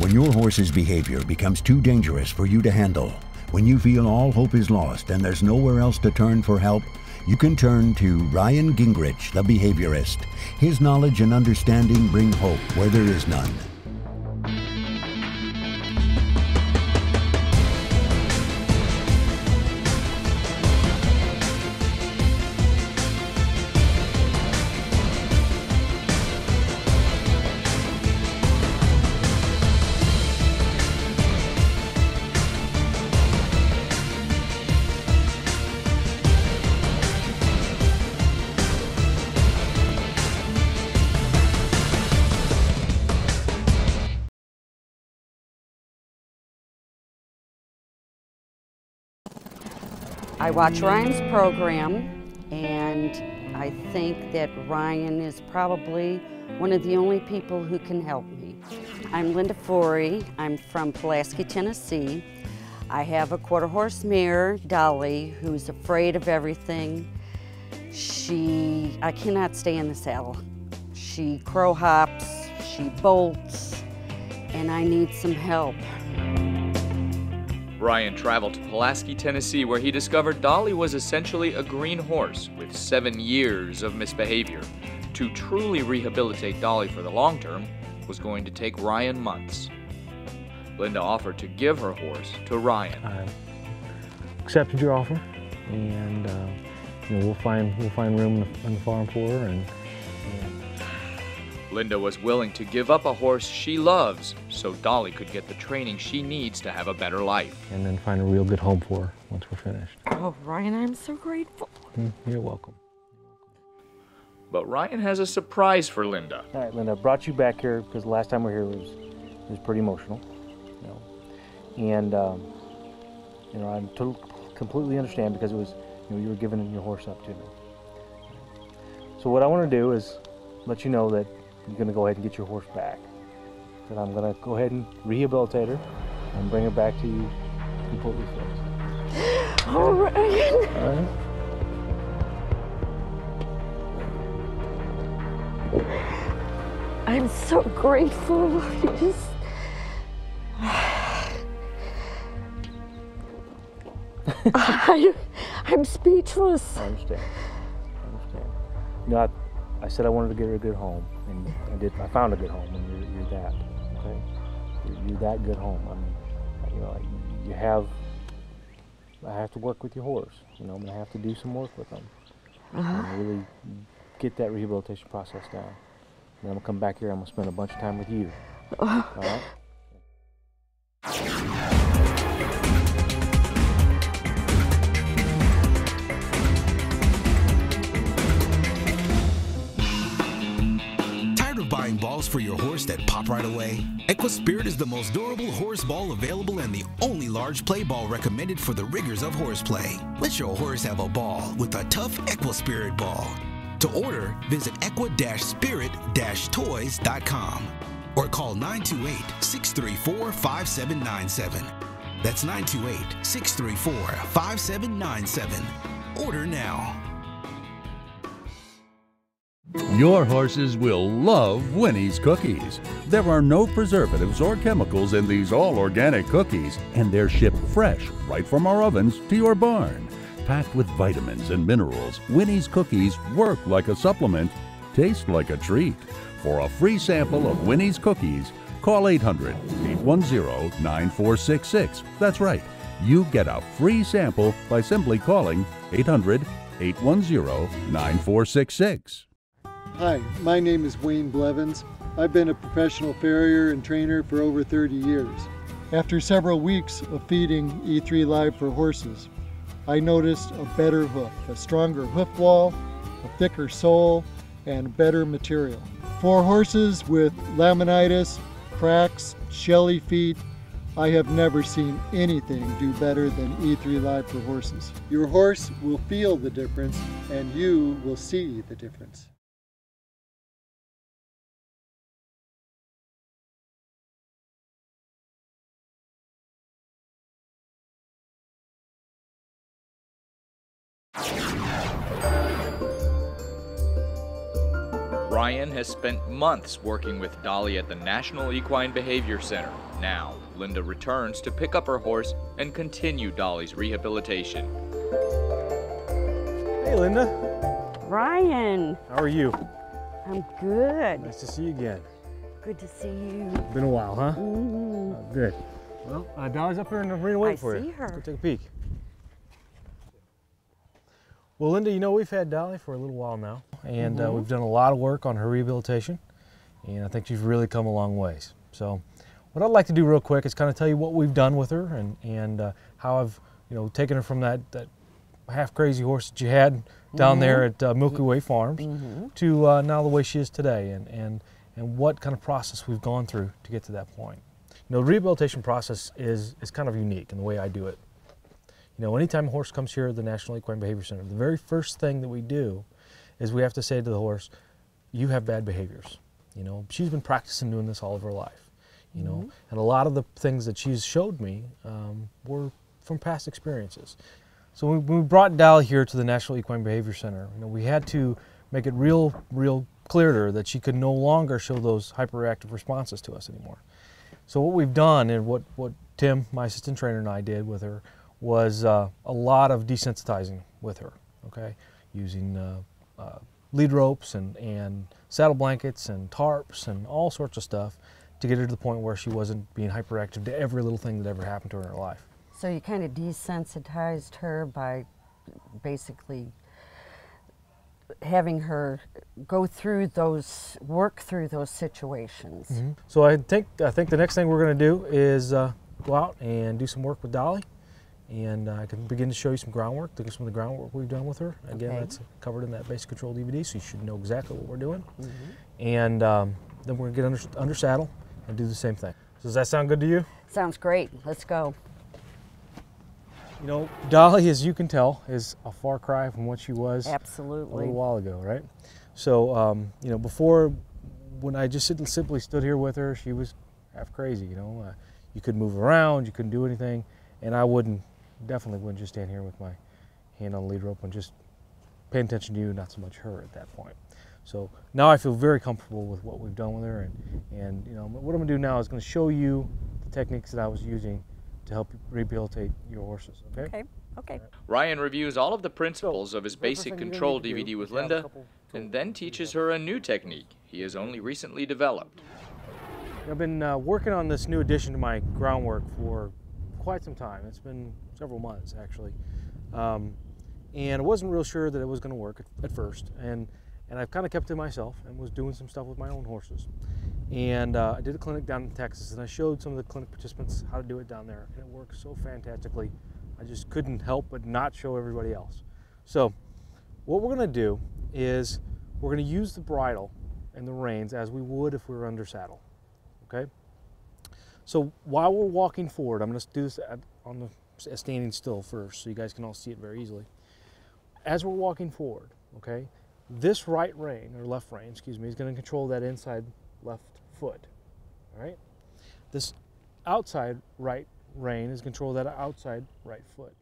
When your horse's behavior becomes too dangerous for you to handle, when you feel all hope is lost and there's nowhere else to turn for help, you can turn to Ryan Gingrich, the behaviorist. His knowledge and understanding bring hope where there is none. I watch Ryan's program, and I think that Ryan is probably one of the only people who can help me. I'm Linda Forey. I'm from Pulaski, Tennessee. I have a quarter-horse mare, Dolly, who's afraid of everything. I cannot stay in the saddle. She crow hops, she bolts, and I need some help. Ryan traveled to Pulaski, Tennessee, where he discovered Dolly was essentially a green horse with 7 years of misbehavior. To truly rehabilitate Dolly for the long term was going to take Ryan months. Linda offered to give her horse to Ryan. I accepted your offer, and we'll find room on the farm for her. And Linda was willing to give up a horse she loves so Dolly could get the training she needs to have a better life. And then find a real good home for her once we're finished. Oh, Ryan, I'm so grateful. You're welcome. But Ryan has a surprise for Linda. All right, Linda, I brought you back here because the last time we were here was pretty emotional. And I completely understand because it was, you were giving your horse up to me. So what I want to do is let you know that you're going to go ahead and get your horse back. That I'm going to go ahead and rehabilitate her and bring her back to you completely fixed. All right. All right. I'm so grateful. I'm speechless. I understand. I said I wanted to get her a good home, and I did. I found a good home, and you're that. Okay, you're that good home. I mean, I have to work with your horse. I'm gonna have to do some work with them, and really get that rehabilitation process down. And then I'm gonna come back here. I'm gonna spend a bunch of time with you. All right. Buying balls for your horse that pop right away? EquiSpirit is the most durable horse ball available and the only large play ball recommended for the rigors of horseplay. Let your horse have a ball with a tough EquiSpirit ball. To order, visit equa-spirit-toys.com or call 928-634-5797. That's 928-634-5797. Order now. Your horses will love Winnie's cookies. There are no preservatives or chemicals in these all-organic cookies, and they're shipped fresh right from our ovens to your barn. Packed with vitamins and minerals, Winnie's cookies work like a supplement, taste like a treat. For a free sample of Winnie's cookies, call 800-810-9466. That's right. You get a free sample by simply calling 800-810-9466. Hi, my name is Wayne Blevins. I've been a professional farrier and trainer for over 30 years. After several weeks of feeding E3 Live for horses, I noticed a better hoof, a stronger hoof wall, a thicker sole, and better material. For horses with laminitis, cracks, shelly feet, I have never seen anything do better than E3 Live for horses. Your horse will feel the difference, and you will see the difference. Ryan has spent months working with Dolly at the National Equine Behavior Center. Now, Linda returns to pick up her horse and continue Dolly's rehabilitation. Hey, Linda. Ryan, How are you? I'm good. Nice to see you again. Good to see you. Been a while, huh? Mm-hmm. Good. Well, Dolly's up here in the arena waiting for you. I see her. Let's go take a peek. Well, Linda, you know we've had Dolly for a little while now, and we've done a lot of work on her rehabilitation, and I think she's really come a long ways. So, what I'd like to do real quick is kind of tell you what we've done with her, and how I've taken her from that half crazy horse that you had down there at Milky Way Farms to now the way she is today, and what kind of process we've gone through to get to that point. The rehabilitation process is kind of unique in the way I do it. Anytime a horse comes here at the National Equine Behavior Center, the very first thing that we do is we have to say to the horse, you have bad behaviors. She's been practicing doing this all of her life, and a lot of the things that she's showed me were from past experiences. So when we brought Dolly here to the National Equine Behavior Center, we had to make it real clear to her that she could no longer show those hyperreactive responses to us anymore. So what we've done, and what Tim, my assistant trainer, and I did with her, was a lot of desensitizing with her, okay? Using lead ropes and saddle blankets and tarps and all sorts of stuff to get her to the point where she wasn't being hyperactive to every little thing that ever happened to her in her life. So you kind of desensitized her by basically having her work through those situations. So I think the next thing we're going to do is go out and do some work with Dolly, and I can begin to show you some groundwork. Look at some of the groundwork we've done with her. Again, that's covered in that basic control DVD, so you should know exactly what we're doing. And then we're going to get under saddle and do the same thing. So does that sound good to you? Sounds great. Let's go. Dolly, as you can tell, is a far cry from what she was Absolutely. a little while ago, right? So, before, when I just simply stood here with her, she was half crazy, You couldn't move around, you couldn't do anything, and I definitely wouldn't just stand here with my hand on the lead rope and just pay attention to you, not so much her at that point. So now I feel very comfortable with what we've done with her, and what I'm going to do now is going to show you the techniques that I was using to help rehabilitate your horses, okay? Okay. Ryan reviews all of the principles of his basic control DVD with Linda and then teaches her a new technique he has only recently developed. I've been working on this new addition to my groundwork for quite some time. It's been several months, actually. And I wasn't real sure that it was going to work at first. And I've kind of kept it to myself and was doing some stuff with my own horses. And I did a clinic down in Texas, and I showed some of the clinic participants how to do it down there. And it worked so fantastically, I just couldn't help but not show everybody else. So what we're going to do is we're going to use the bridle and the reins as we would if we were under saddle, okay? So while we're walking forward, I'm going to do this on the standing still first so you guys can all see it very easily. As we're walking forward, okay, this right rein, or left rein, excuse me, is going to control that inside left foot, all right? This outside right rein is control that outside right foot.